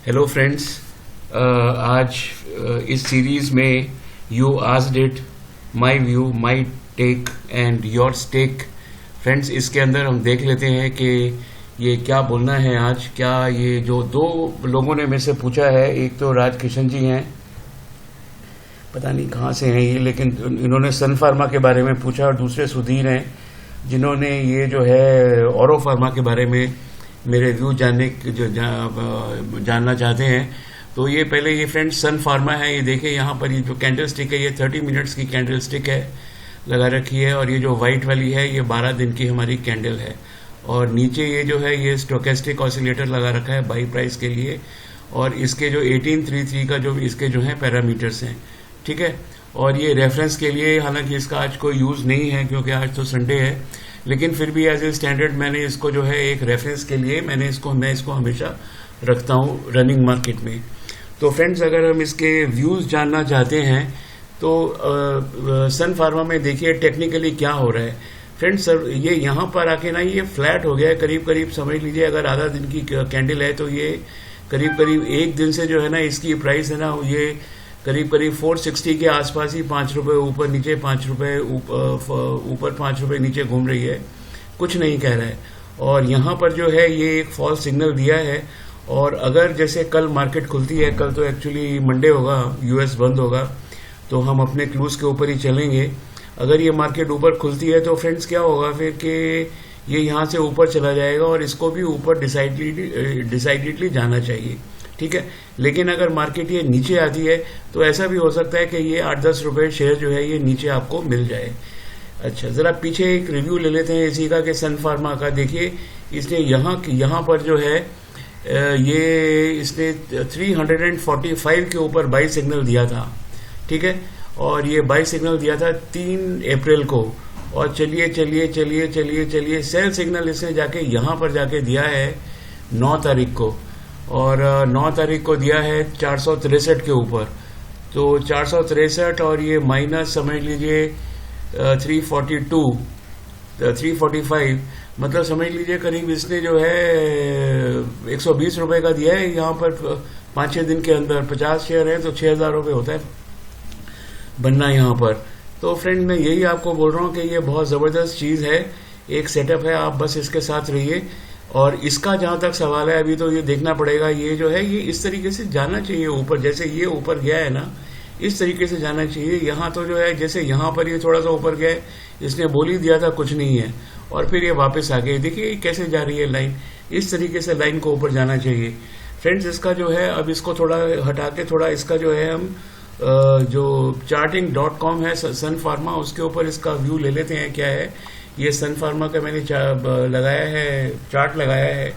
Hello friends, आज इस series में you asked it, my view, my take and your stake. Friends, इसके अंदर हम देख लेते हैं कि ये क्या बोलना है आज। क्या ये जो दो लोगों ने मेरे से पूछा है, एक तो राज किशन जी हैं, पता नहीं कहाँ से हैं ये, लेकिन इन्होंने सन फार्मा के बारे में पूछा, और दूसरे सुधीर हैं जिन्होंने ये जो है औरो फार्मा के बारे में मेरे व्यू जानना चाहते हैं। तो ये पहले ये फ्रेंड्स सन फार्मा है, ये देखें यहाँ पर ये जो कैंडल स्टिक है ये 30 मिनट्स की कैंडल स्टिक है लगा रखी है, और ये जो वाइट वाली है ये 12 दिन की हमारी कैंडल है, और नीचे ये जो है ये स्टोकेस्टिक ऑसिलेटर लगा रखा है बाई प्राइस के लिए, और इसके जो 1833 का जो इसके जो है पैरामीटर्स हैं, ठीक है। और ये रेफरेंस के लिए, हालांकि इसका आज कोई यूज़ नहीं है क्योंकि आज तो संडे है, लेकिन फिर भी एज ए स्टैंडर्ड मैंने इसको जो है एक रेफरेंस के लिए मैं इसको हमेशा रखता हूँ रनिंग मार्केट में। तो फ्रेंड्स, अगर हम इसके व्यूज़ जानना चाहते हैं तो सन फार्मा में देखिए टेक्निकली क्या हो रहा है। फ्रेंड्स सर, ये यहाँ पर आके ना ये फ्लैट हो गया है, करीब करीब समझ लीजिए अगर आधा दिन की कैंडल है तो ये करीब करीब एक दिन से जो है ना इसकी प्राइस है ना ये करीब करीब 460 के आसपास ही 5 रुपये ऊपर नीचे, 5 रुपये ऊपर 5 रुपये नीचे घूम रही है, कुछ नहीं कह रहा है। और यहाँ पर जो है ये एक फॉल्स सिग्नल दिया है, और अगर जैसे कल मार्केट खुलती है, कल तो एक्चुअली मंडे होगा, यूएस बंद होगा, तो हम अपने क्लूज के ऊपर ही चलेंगे। अगर ये मार्केट ऊपर खुलती है तो फ्रेंड्स क्या होगा फिर कि ये यहाँ से ऊपर चला जाएगा, और इसको भी ऊपर डिसाइडेडली जाना चाहिए, ठीक है। लेकिन अगर मार्केट ये नीचे आती है तो ऐसा भी हो सकता है कि ये 8-10 रुपये शेयर जो है ये नीचे आपको मिल जाए। अच्छा, ज़रा पीछे एक रिव्यू ले लेते हैं इसी का कि सन फार्मा का। देखिए इसने यहाँ पर जो है ये इसने 345 के ऊपर बाई सिग्नल दिया था, ठीक है, और ये बाई सिग्नल दिया था 3 अप्रैल को, और चलिए सेल सिग्नल इसने जाके यहाँ पर जाके दिया है 9 तारीख को, और 9 तारीख को दिया है 463 के ऊपर। तो 463 और ये माइनस समझ लीजिए 345, मतलब समझ लीजिए करीब इसने जो है 120 रुपये का दिया है यहाँ पर 5-6 दिन के अंदर। 50 शेयर है तो 6,000 रुपये होता है बनना यहाँ पर। तो फ्रेंड, मैं यही आपको बोल रहा हूँ कि ये बहुत ज़बरदस्त चीज़ है, एक सेटअप है, आप बस इसके साथ रहिए। और इसका जहाँ तक सवाल है अभी तो ये देखना पड़ेगा, ये जो है ये इस तरीके से जाना चाहिए ऊपर, जैसे ये ऊपर गया है ना इस तरीके से जाना चाहिए। यहाँ तो जो है जैसे यहाँ पर ये थोड़ा सा ऊपर गया है, इसने बोल ही दिया था कुछ नहीं है, और फिर ये वापस आ गए। देखिए कैसे जा रही है लाइन, इस तरीके से लाइन को ऊपर जाना चाहिए। फ्रेंड्स, इसका जो है अब इसको थोड़ा हटा के थोड़ा इसका जो है हम जो charting.com है सन फार्मा, उसके ऊपर इसका व्यू ले लेते हैं क्या है। ये सन फार्मा का मैंने लगाया है, चार्ट लगाया है,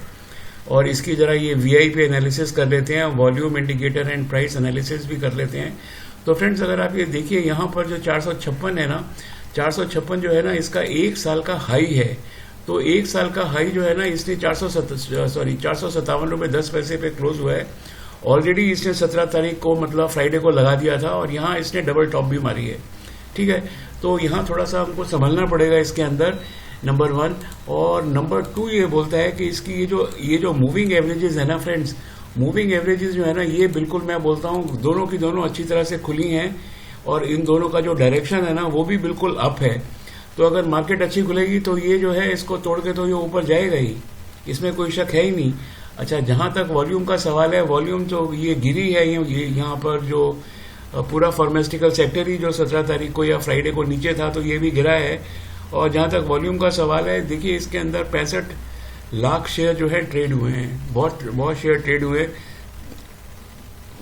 और इसकी जरा ये VIP एनालिसिस कर लेते हैं, volume indicator and price analysis भी कर लेते हैं। तो फ्रेंड्स, अगर आप ये देखिए यहाँ पर जो 456 है ना, 456 जो है ना इसका 1 साल का हाई है। तो 1 साल का हाई जो है ना इसने 457 रुपये 10 पैसे पे क्लोज हुआ है। ऑलरेडी इसने 17 तारीख को मतलब फ्राइडे को लगा दिया था, और यहाँ इसने डबल टॉप भी मारी है, ठीक है। तो यहाँ थोड़ा सा हमको संभलना पड़ेगा इसके अंदर, नंबर 1। और नंबर 2 ये बोलता है कि इसकी ये जो मूविंग एवरेजेस है ना फ्रेंड्स, मूविंग एवरेजेस जो है ना ये बिल्कुल मैं बोलता हूँ दोनों की दोनों अच्छी तरह से खुली हैं, और इन दोनों का जो डायरेक्शन है ना वो भी बिल्कुल अप है। तो अगर मार्केट अच्छी खुलेगी तो ये जो है इसको तोड़ के तो ये ऊपर जाएगा ही, इसमें कोई शक है ही नहीं। अच्छा, जहाँ तक वॉल्यूम का सवाल है, वॉल्यूम तो ये गिरी है, ये यहाँ पर जो पूरा फार्मास्यूटिकल सेक्टर ही जो 17 तारीख को या फ्राइडे को नीचे था तो ये भी गिरा है। और जहाँ तक वॉल्यूम का सवाल है, देखिए इसके अंदर 65 लाख शेयर जो है ट्रेड हुए हैं, बहुत शेयर ट्रेड हुए,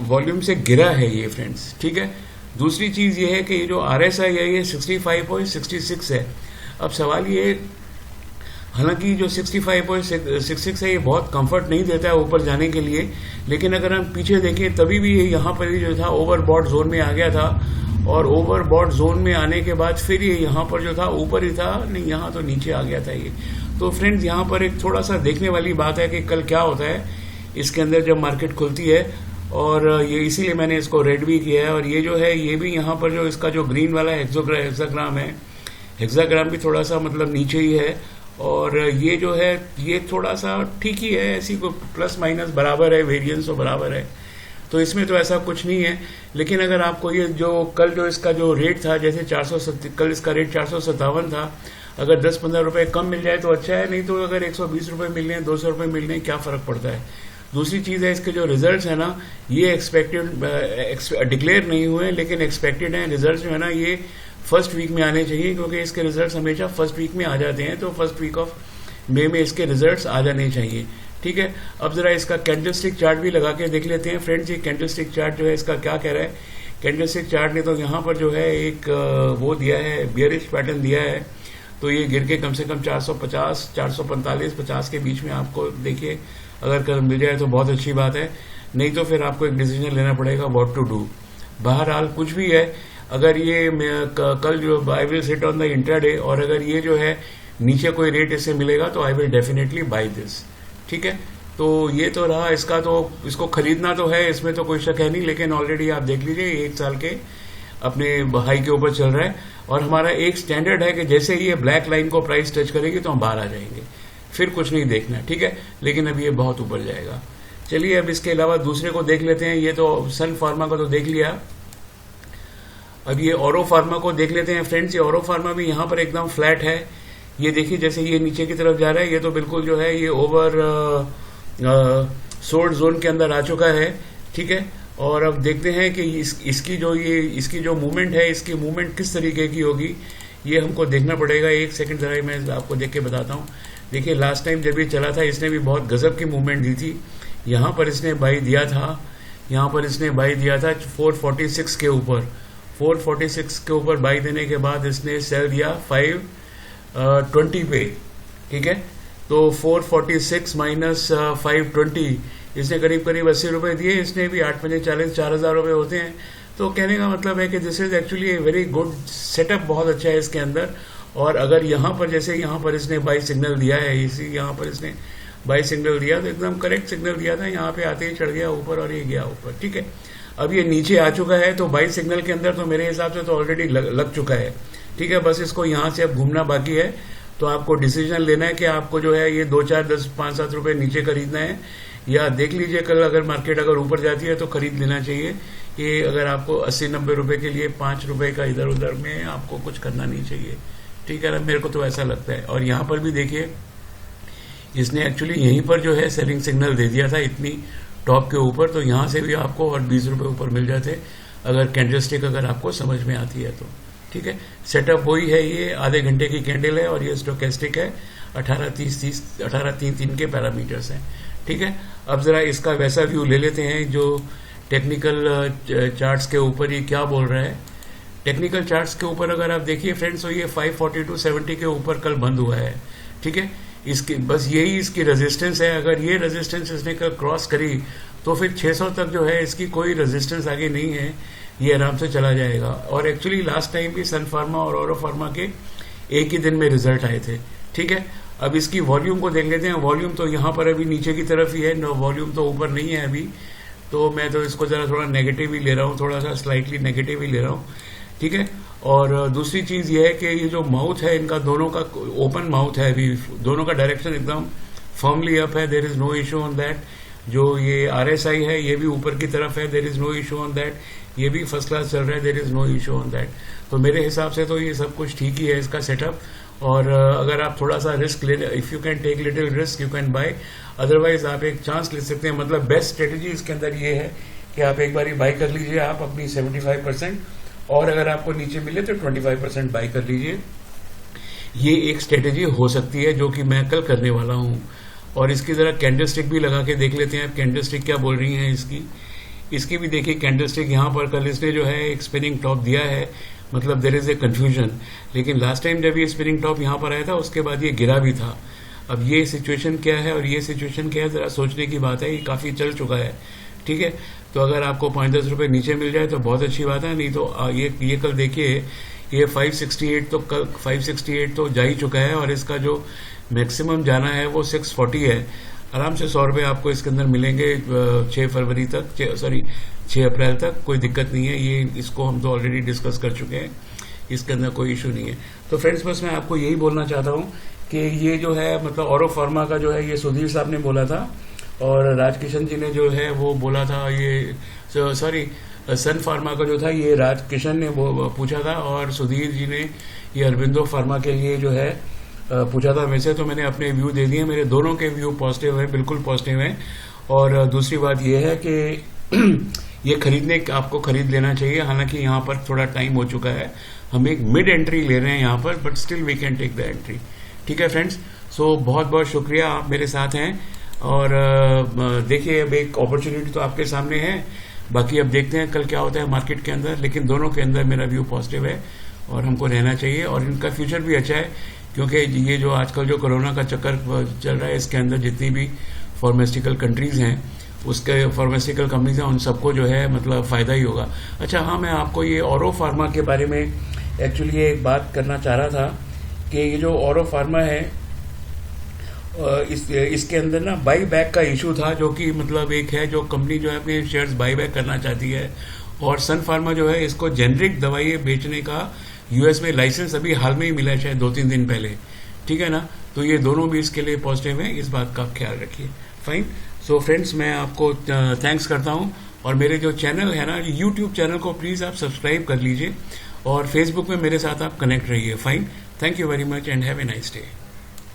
वॉल्यूम से गिरा है ये फ्रेंड्स, ठीक है। दूसरी चीज़ ये है कि ये जो RSI है ये 65.66 है। अब सवाल ये, हालांकि जो 65.66 है ये बहुत कंफर्ट नहीं देता है ऊपर जाने के लिए, लेकिन अगर हम पीछे देखें तभी भी यहाँ पर जो था ओवरबॉट जोन में आ गया था, और ओवरबॉट जोन में आने के बाद फिर ये यहाँ पर जो था ऊपर ही था, नहीं यहाँ तो नीचे आ गया था ये। तो फ्रेंड्स, यहाँ पर एक थोड़ा सा देखने वाली बात है कि कल क्या होता है इसके अंदर जब मार्केट खुलती है, और ये इसीलिए मैंने इसको रेड भी किया है। और ये जो है ये भी यहाँ पर जो इसका जो ग्रीन वाला हेक्साग्राम है, हेक्साग्राम भी थोड़ा सा मतलब नीचे ही है, और ये जो है ये थोड़ा सा ठीक ही है, ऐसी को प्लस माइनस बराबर है, वेरिएंस तो बराबर है, तो इसमें तो ऐसा कुछ नहीं है। लेकिन अगर आपको ये जो कल जो इसका जो रेट था, जैसे 470, कल इसका रेट 457 था, अगर 10-15 रुपए कम मिल जाए तो अच्छा है, नहीं तो अगर 120 रुपए मिल रहे हैं, 200 रुपए मिल रहे हैं, क्या फर्क पड़ता है। दूसरी चीज है इसके जो रिजल्ट्स है ना, ये एक्सपेक्टेड डिक्लेयर नहीं हुए, लेकिन एक्सपेक्टेड है रिजल्ट्स जो है ना, ये फर्स्ट वीक में आने चाहिए, क्योंकि इसके रिजल्ट्स हमेशा फर्स्ट वीक में आ जाते हैं, तो फर्स्ट वीक ऑफ मई में इसके रिजल्ट्स आ जाने चाहिए। ठीक है, अब जरा इसका कैंडलस्टिक चार्ट भी लगा के देख लेते हैं फ्रेंड्स। ये कैंडलस्टिक चार्ट जो है इसका क्या कह रहा है। कैंडलस्टिक चार्ट ने तो यहाँ पर जो है एक वो दिया है, बियरिश पैटर्न दिया है, तो ये गिर के कम से कम 450, 445, 50 के बीच में आपको देखिए अगर कल मिल जाए तो बहुत अच्छी बात है, नहीं तो फिर आपको एक डिसीजन लेना पड़ेगा व्हाट टू डू। बहरहाल कुछ भी है, अगर ये कल जो I will sit on the intraday, और अगर ये जो है नीचे कोई रेट इससे मिलेगा तो I will definitely buy this. ठीक है, तो ये तो रहा इसका, तो इसको खरीदना तो है, इसमें तो कोई शक है नहीं, लेकिन ऑलरेडी आप देख लीजिए 1 साल के अपने हाई के ऊपर चल रहा है, और हमारा एक स्टैंडर्ड है कि जैसे ही ये ब्लैक लाइन को प्राइस टच करेगी तो हम बाहर आ जाएंगे, फिर कुछ नहीं देखना। ठीक है, लेकिन अब ये बहुत ऊपर जाएगा। चलिए अब इसके अलावा दूसरे को देख लेते हैं। ये तो सन फार्मा को तो देख लिया, अब ये ऑरो फार्मा को देख लेते हैं फ्रेंड्स। ये ऑरो फार्मा भी यहाँ पर एकदम फ्लैट है, ये देखिए जैसे ये नीचे की तरफ जा रहा है, ये तो बिल्कुल जो है ये ओवर सोल्ड जोन के अंदर आ चुका है। ठीक है, और अब देखते हैं कि इसकी जो मूवमेंट है, इसकी मूवमेंट किस तरीके की होगी, ये हमको देखना पड़ेगा। एक सेकंड जरा मैं आपको देख के बताता हूँ। देखिए लास्ट टाइम जब ये चला था, इसने भी बहुत गजब की मूवमेंट दी थी। यहाँ पर इसने बाई दिया था, यहाँ पर इसने बाई दिया था 446 के ऊपर, 446 के ऊपर बाई देने के बाद इसने सेल दिया 520 पे। ठीक है, तो 446 माइनस 520, इसने करीब करीब 80 रुपए दिए। इसने भी 8×40 4,000 रुपए होते हैं। तो कहने का मतलब है कि this is actually a very good setup, बहुत अच्छा है इसके अंदर। और अगर यहाँ पर जैसे यहाँ पर इसने बाई सिग्नल दिया है, इसी यहाँ पर इसने बाई सिग्नल दिया, तो एकदम करेक्ट सिग्नल दिया था, यहाँ पे आते ही चढ़ गया ऊपर और ये गया ऊपर। ठीक है, अब ये नीचे आ चुका है, तो बाई सिग्नल के अंदर तो मेरे हिसाब से तो ऑलरेडी लग चुका है। ठीक है, बस इसको यहाँ से अब घूमना बाकी है। तो आपको डिसीजन लेना है कि आपको जो है ये 2, 4, 10, 5, 7 रुपए नीचे खरीदना है, या देख लीजिए कल अगर मार्केट अगर ऊपर जाती है तो खरीद लेना चाहिए। कि अगर आपको 80-90 रुपए के लिए 5 रुपए का इधर उधर में आपको कुछ करना नहीं चाहिए। ठीक है ना, मेरे को तो ऐसा लगता है। और यहाँ पर भी देखिए इसने एक्चुअली यहीं पर जो है सेलिंग सिग्नल दे दिया था इतनी टॉप के ऊपर, तो यहाँ से भी आपको और 20 रुपए ऊपर मिल जाते अगर कैंडलस्टिक अगर आपको समझ में आती है तो। ठीक है, सेटअप वही है, ये आधे घंटे की कैंडल है और ये स्टोकेस्टिक है, 18-3 के पैरामीटर्स हैं। ठीक है, अब जरा इसका वैसा व्यू ले लेते हैं जो टेक्निकल चार्ट्स के ऊपर ये क्या बोल रहा है। टेक्निकल चार्ट्स के ऊपर अगर आप देखिए फ्रेंड्स, तो ये 542.70 के ऊपर कल बंद हुआ है। ठीक है, इसकी बस यही इसकी रेजिस्टेंस है। अगर ये रेजिस्टेंस इसने कल क्रॉस करी तो फिर 600 तक जो है इसकी कोई रेजिस्टेंस आगे नहीं है, ये आराम से चला जाएगा। और एक्चुअली लास्ट टाइम भी सन फार्मा और ऑरो फार्मा के एक ही दिन में रिजल्ट आए थे। ठीक है, अब इसकी वॉल्यूम को देख लेते हैं। वॉल्यूम तो यहाँ पर अभी नीचे की तरफ ही है, वॉल्यूम तो ऊपर नहीं है अभी, तो मैं तो इसको जरा थोड़ा नेगेटिव ही ले रहा हूँ, थोड़ा सा स्लाइटली नेगेटिव ही ले रहा हूँ। ठीक है, और दूसरी चीज ये है कि ये जो माउथ है इनका दोनों का ओपन माउथ है, अभी दोनों का डायरेक्शन एकदम फर्मली अप है, there is no issue on that. जो ये RSI है ये भी ऊपर की तरफ है, there is no issue on that. ये भी फर्स्ट क्लास चल रहा है, there is no issue on that. तो मेरे हिसाब से तो ये सब कुछ ठीक ही है इसका सेटअप। और अगर आप थोड़ा सा रिस्क ले, if you can take little risk you can buy, otherwise आप एक चांस ले सकते हैं। मतलब बेस्ट स्ट्रेटेजी इसके अंदर ये है कि आप एक बार बाय कर लीजिए आप अपनी 75%, और अगर आपको नीचे मिले तो 25% बाय कर लीजिए। ये एक स्ट्रेटेजी हो सकती है जो कि मैं कल करने वाला हूँ। और इसकी जरा कैंडलस्टिक भी लगा के देख लेते हैं, कैंडलस्टिक क्या बोल रही है इसकी भी देखिए। कैंडलस्टिक यहाँ पर कल इसने जो है एक स्पिनिंग टॉप दिया है, मतलब देयर इज ए कंफ्यूजन। लेकिन लास्ट टाइम जब ये स्पिनिंग टॉप यहाँ पर आया था उसके बाद ये गिरा भी था। अब ये सिचुएशन क्या है और ये सिचुएशन क्या है, जरा सोचने की बात है। ये काफी चल चुका है। ठीक है, तो अगर आपको 5-10 रुपए नीचे मिल जाए तो बहुत अच्छी बात है, नहीं तो ये कल देखिए ये 568 तो कल 568 तो जा ही चुका है, और इसका जो मैक्सिमम जाना है वो 640 है। आराम से 100 रुपए आपको इसके अंदर मिलेंगे 6 फरवरी तक, 6 अप्रैल तक, कोई दिक्कत नहीं है। ये इसको हम तो ऑलरेडी डिस्कस कर चुके हैं, इसके अंदर कोई इशू नहीं है। तो फ्रेंड्स बस मैं आपको यही बोलना चाहता हूँ कि ये जो है मतलब औरो फार्मा का जो है ये सुधीर साहब ने बोला था, और राजकिशन जी ने जो है वो बोला था, ये सॉरी सन फार्मा का जो था ये राजकिशन ने पूछा था, और सुधीर जी ने ये अरबिंदो फार्मा के लिए जो है पूछा था। वैसे तो मैंने अपने व्यू दे दिए, मेरे दोनों के व्यू पॉजिटिव है, बिल्कुल पॉजिटिव है। और दूसरी बात यह है कि ये आपको खरीद लेना चाहिए। हालांकि यहाँ पर थोड़ा टाइम हो चुका है, हम एक मिड एंट्री ले रहे हैं यहाँ पर, but still we can take the entry. ठीक है फ्रेंड्स, सो बहुत बहुत शुक्रिया, आप मेरे साथ हैं। और देखिए अब एक अपॉर्चुनिटी तो आपके सामने है, बाकी अब देखते हैं कल क्या होता है मार्केट के अंदर, लेकिन दोनों के अंदर मेरा व्यू पॉजिटिव है और हमको रहना चाहिए। और इनका फ्यूचर भी अच्छा है, क्योंकि ये जो आजकल जो कोरोना का चक्कर चल रहा है, इसके अंदर जितनी भी फार्मास्यूटिकल कंट्रीज हैं, उसके फार्मास्यूटिकल कंपनीज हैं, उन सबको जो है मतलब फायदा ही होगा। अच्छा हाँ, मैं आपको ये औरो फार्मा के बारे में एक्चुअली एक बात करना चाह रहा था कि ये जो औरो फार्मा है इसके अंदर ना बाई बैक का इशू था, जो कि मतलब एक है जो कंपनी जो है अपने शेयर्स बाई बैक करना चाहती है, और सन फार्मा जो है इसको जेनरिक दवाइयाँ बेचने का यूएस में लाइसेंस अभी हाल में ही मिला है, शायद 2-3 दिन पहले। ठीक है ना, तो ये दोनों भी इसके लिए पॉजिटिव है, इस बात का ख्याल रखिए। फाइन। सो फ्रेंड्स, मैं आपको थैंक्स करता हूँ, और मेरे जो चैनल है ना यूट्यूब चैनल को प्लीज़ आप सब्सक्राइब कर लीजिए, और फेसबुक में मेरे साथ आप कनेक्ट रहिए। Fine, thank you very much and have a nice day.